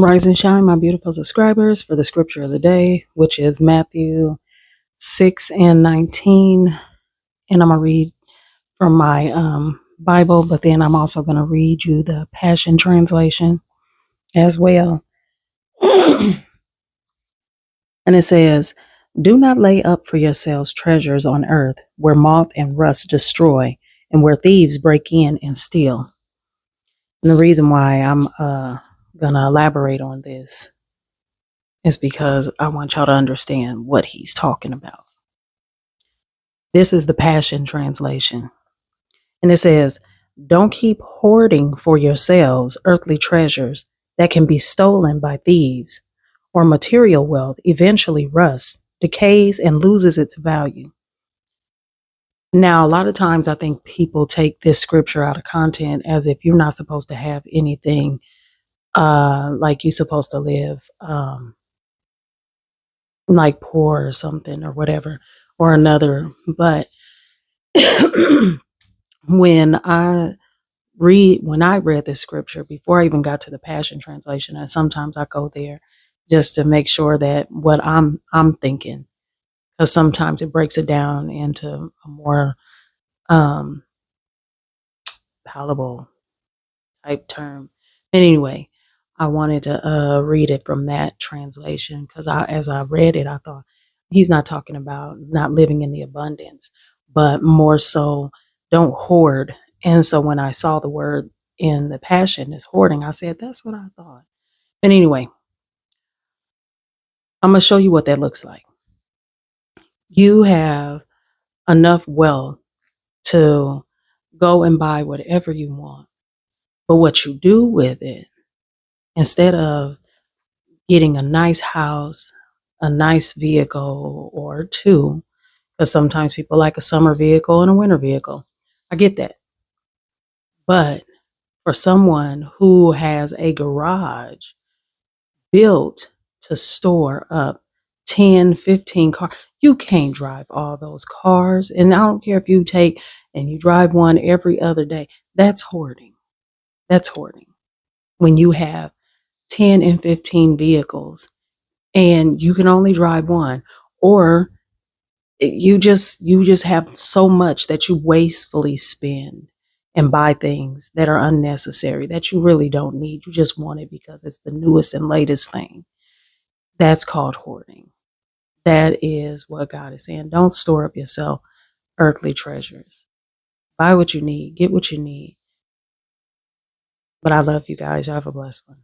Rise and shine, my beautiful subscribers, for the scripture of the day, which is Matthew 6 and 19. And I'm going to read from my Bible, but then I'm also going to read you the Passion Translation as well. And it says, "Do not lay up for yourselves treasures on earth, where moth and rust destroy, and where thieves break in and steal." And the reason why I'm going to elaborate on this is because I want y'all to understand what he's talking about. This is the Passion Translation. And it says, "Don't keep hoarding for yourselves earthly treasures that can be stolen by thieves, or material wealth eventually rusts, decays, and loses its value." Now, a lot of times I think people take this scripture out of content as if you're not supposed to have anything, like you're supposed to live like poor or something or whatever or another. But when I read this scripture before I even got to the Passion Translation, and sometimes I go there just to make sure that what I'm thinking, because sometimes it breaks it down into a more um, palatable type term. And anyway, I wanted to read it from that translation because as I read it, I thought he's not talking about not living in the abundance, but more so don't hoard. And so when I saw the word in the Passion is hoarding, I said, that's what I thought. But anyway, I'm going to show you what that looks like. You have enough wealth to go and buy whatever you want. But what you do with it, instead of getting a nice house, a nice vehicle or two, because sometimes people like a summer vehicle and a winter vehicle. I get that. But for someone who has a garage built to store up 10, 15 cars, you can't drive all those cars. And I don't care if you take and you drive one every other day. That's hoarding. That's hoarding. When you have 10 and 15 vehicles and you can only drive one, or you just have so much that you wastefully spend and buy things that are unnecessary that you really don't need. You just want it because it's the newest and latest thing. That's called hoarding. That is what God is saying. Don't store up yourself earthly treasures. Buy what you need, get what you need. But I love you guys. Y'all have a blessed one.